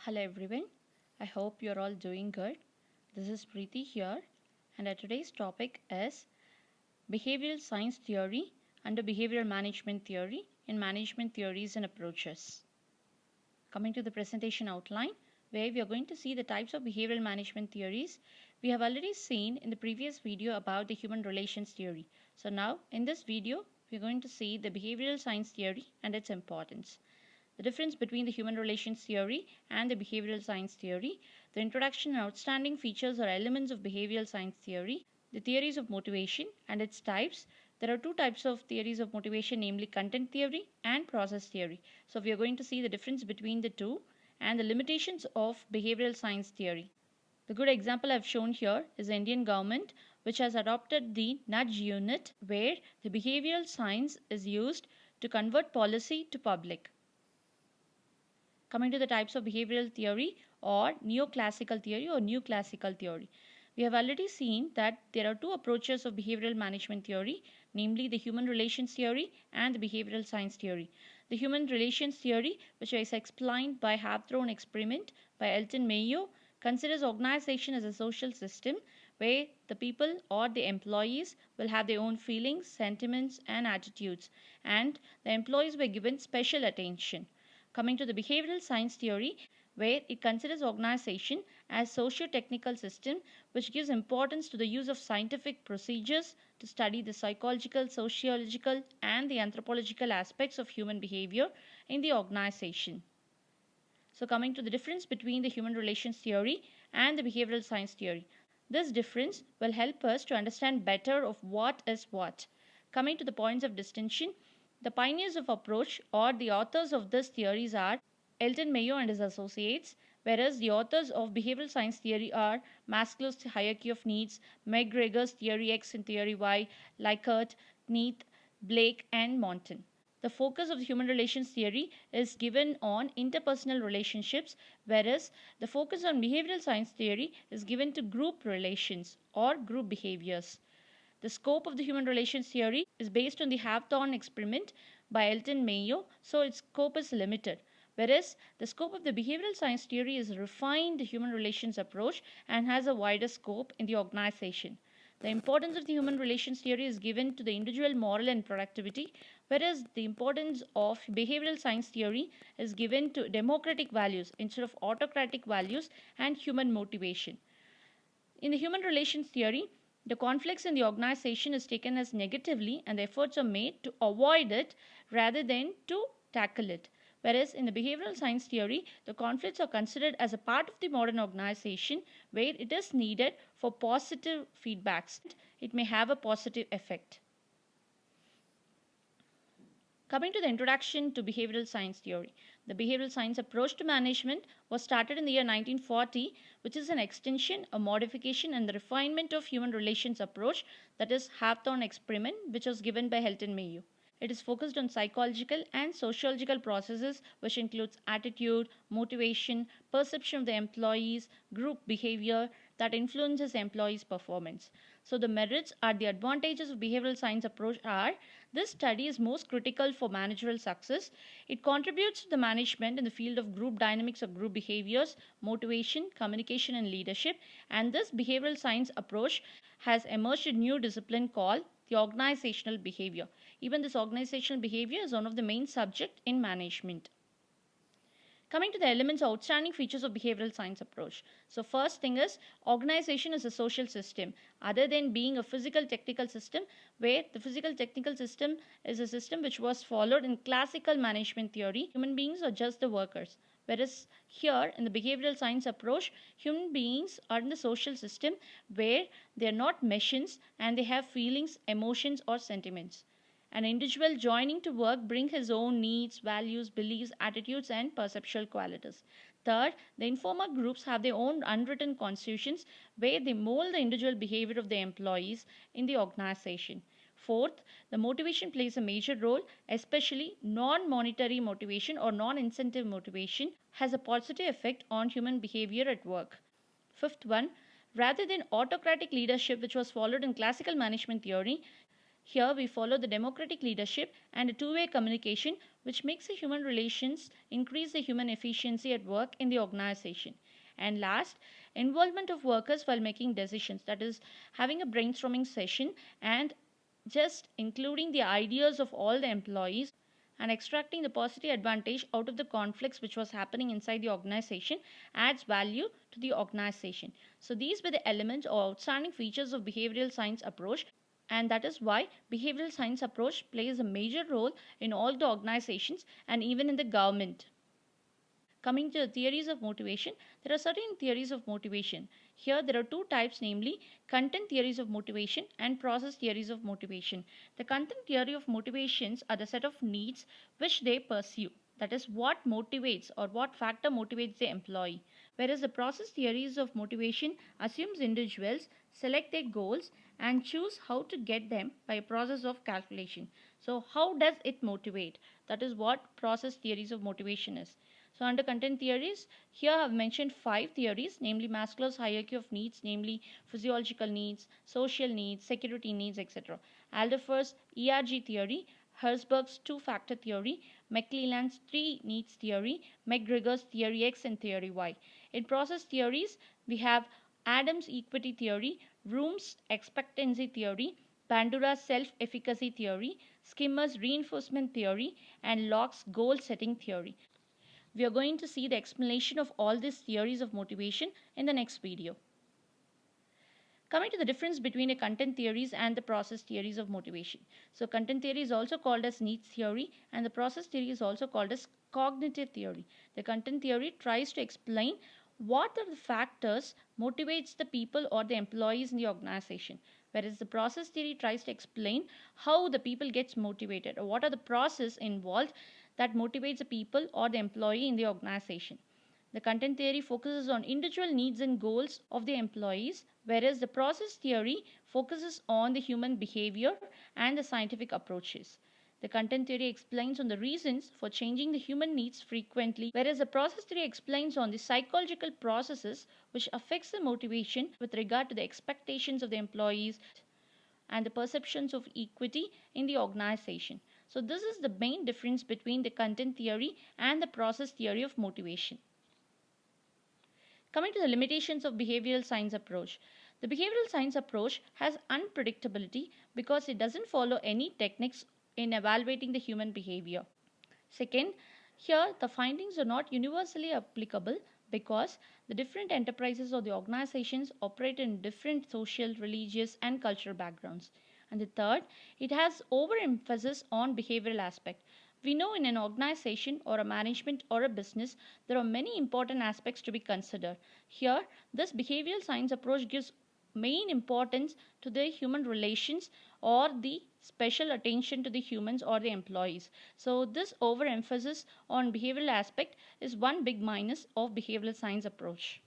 Hello everyone, I hope you're all doing good. This is Preeti here, and our today's topic is behavioral science theory under behavioral management theory in management theories and approaches. Coming to the presentation outline, where we are going to see the types of behavioral management theories we have already seen in the previous video about the human relations theory. So now in this video, we are going to see the behavioral science theory and its importance, the difference between the human relations theory and the behavioral science theory, the introduction and outstanding features or elements of behavioral science theory, the theories of motivation and its types. There are two types of theories of motivation, namely content theory and process theory. So we are going to see the difference between the two and the limitations of behavioral science theory. The good example I've shown here is the Indian government, which has adopted the nudge unit, where the behavioral science is used to convert policy to public. Coming to the types of behavioral theory or neoclassical theory or new classical theory. We have already seen that there are two approaches of behavioral management theory, namely the human relations theory and the behavioral science theory. The human relations theory, which is explained by Hawthorne experiment by Elton Mayo, considers organization as a social system where the people or the employees will have their own feelings, sentiments, and attitudes, and the employees were given special attention. Coming to the behavioral science theory, where it considers organization as socio-technical system which gives importance to the use of scientific procedures to study the psychological, sociological, and the anthropological aspects of human behavior in the organization. So coming to the difference between the human relations theory and the behavioral science theory. This difference will help us to understand better of what is what. Coming to the points of distinction, the pioneers of approach or the authors of these theories are Elton Mayo and his associates, whereas the authors of behavioral science theory are Maslow's hierarchy of needs, McGregor's theory X and theory Y, Likert, Neath, Blake, and Monton. The focus of the human relations theory is given on interpersonal relationships, whereas the focus on behavioral science theory is given to group relations or group behaviors. The scope of the human relations theory is based on the Hawthorne experiment by Elton Mayo, so its scope is limited. Whereas the scope of the behavioral science theory is a refined human relations approach and has a wider scope in the organization. The importance of the human relations theory is given to the individual moral and productivity, whereas the importance of behavioral science theory is given to democratic values instead of autocratic values and human motivation. In the human relations theory, the conflicts in the organization is taken as negatively and the efforts are made to avoid it rather than to tackle it. Whereas in the behavioral science theory, the conflicts are considered as a part of the modern organization where it is needed for positive feedbacks. It may have a positive effect. Coming to the introduction to behavioral science theory. The behavioral science approach to management was started in the year 1940, which is an extension, a modification, and the refinement of human relations approach, that is Hawthorne experiment, which was given by Elton Mayo. It is focused on psychological and sociological processes, which includes attitude, motivation, perception of the employees, group behavior that influences employees' performance. So the merits are the advantages of behavioral science approach are this study is most critical for managerial success. It contributes to the management in the field of group dynamics or group behaviors, motivation, communication, and leadership. And this behavioral science approach has emerged a new discipline called the organizational behavior. Even this organizational behavior is one of the main subject in management. Coming to the elements or outstanding features of behavioral science approach. So first thing is organization is a social system other than being a physical technical system, where the physical technical system is a system which was followed in classical management theory. Human beings are just the workers. Whereas here in the behavioral science approach, human beings are in the social system where they are not machines and they have feelings, emotions, or sentiments. An individual joining to work bring his own needs, values, beliefs, attitudes, and perceptual qualities. Third, the informal groups have their own unwritten constitutions where they mold the individual behavior of the employees in the organization. Fourth, the motivation plays a major role, especially non-monetary motivation or non-incentive motivation has a positive effect on human behavior at work. Fifth one, rather than autocratic leadership which was followed in classical management theory, Here we follow the democratic leadership and a two-way communication which makes the human relations increase the human efficiency at work in the organization. And last, involvement of workers while making decisions, that is having a brainstorming session and just including the ideas of all the employees and extracting the positive advantage out of the conflicts which was happening inside the organization adds value to the organization. So these were the elements or outstanding features of behavioral science approach, and that is why behavioral science approach plays a major role in all the organizations and even in the government. Coming to the theories of motivation, there are certain theories of motivation. Here there are two types, namely content theories of motivation and process theories of motivation. The content theory of motivations are the set of needs which they pursue. That is what motivates or what factor motivates the employee. Whereas the process theories of motivation assumes individuals select their goals and choose how to get them by a process of calculation. So how does it motivate? That is what process theories of motivation is. So under content theories, here I have mentioned five theories, namely Maslow's hierarchy of needs, namely physiological needs, social needs, security needs, etc. Alderfer's ERG theory, Herzberg's two-factor theory, McClelland's three needs theory, McGregor's theory X and theory Y. In process theories, we have Adams' equity theory, Room's expectancy theory, Bandura's self-efficacy theory, Skinner's reinforcement theory, and Locke's goal-setting theory. We are going to see the explanation of all these theories of motivation in the next video. Coming to the difference between the content theories and the process theories of motivation. So content theory is also called as needs theory and the process theory is also called as cognitive theory. The content theory tries to explain what are the factors motivates the people or the employees in the organization, whereas the process theory tries to explain how the people gets motivated or what are the process involved that motivates the people or the employee in the organization. The content theory focuses on individual needs and goals of the employees, whereas the process theory focuses on the human behavior and the scientific approaches. The content theory explains on the reasons for changing the human needs frequently, whereas the process theory explains on the psychological processes which affects the motivation with regard to the expectations of the employees and the perceptions of equity in the organization. So this is the main difference between the content theory and the process theory of motivation. Coming to the limitations of behavioral science approach. The behavioral science approach has unpredictability because it doesn't follow any techniques in evaluating the human behavior. Second, here the findings are not universally applicable because the different enterprises or the organizations operate in different social, religious and cultural backgrounds. And the third, it has overemphasis on behavioral aspect. We know in an organization or a management or a business, there are many important aspects to be considered. Here, this behavioral science approach gives main importance to the human relations or the special attention to the humans or the employees. So this overemphasis on behavioral aspect is one big minus of behavioral science approach.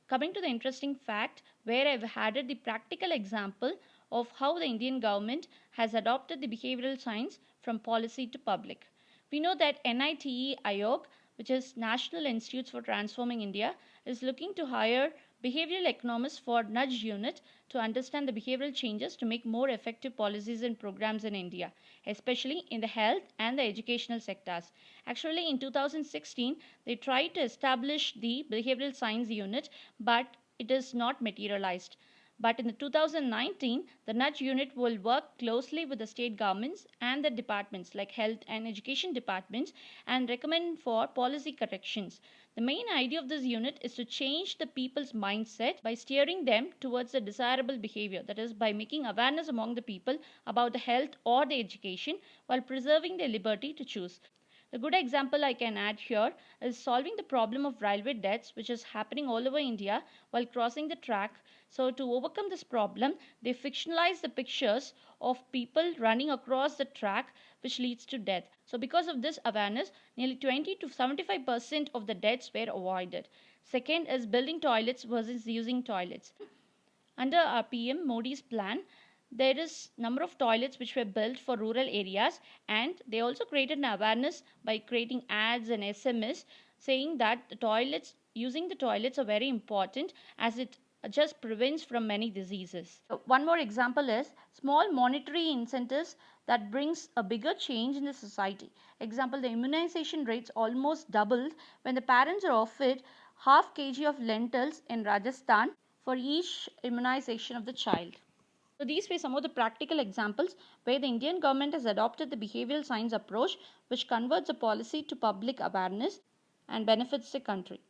Coming to the interesting fact where I've added the practical example of how the Indian government has adopted the behavioral science from policy to public. We know that NITE Aayog, which is National Institutes for Transforming India, is looking to hire behavioral economists for nudge unit to understand the behavioral changes to make more effective policies and programs in India, especially in the health and the educational sectors. Actually, in 2016, they tried to establish the behavioral science unit, but it is not materialized. But in the 2019, the nudge unit will work closely with the state governments and the departments like health and education departments and recommend for policy corrections. The main idea of this unit is to change the people's mindset by steering them towards the desirable behavior, that is by making awareness among the people about the health or the education while preserving their liberty to choose. A good example I can add here is solving the problem of railway deaths, which is happening all over India while crossing the track. So to overcome this problem, they fictionalize the pictures of people running across the track, which leads to death. So because of this awareness, nearly 20 to 75% of the deaths were avoided. Second is building toilets versus using toilets. Under our PM Modi's plan, there is number of toilets which were built for rural areas, and they also created an awareness by creating ads and SMS saying that the toilets using the toilets are very important as it just prevents from many diseases. So one more example is small monetary incentives that brings a bigger change in the society. Example, the immunization rates almost doubled when the parents are offered half kg of lentils in Rajasthan for each immunization of the child. So these were some of the practical examples where the Indian government has adopted the behavioral science approach, which converts a policy to public awareness and benefits the country.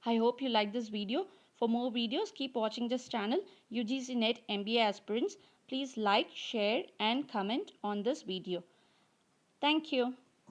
I hope you like this video. For more videos, keep watching this channel, UGC NET MBA aspirants. Please like, share and comment on this video. Thank you.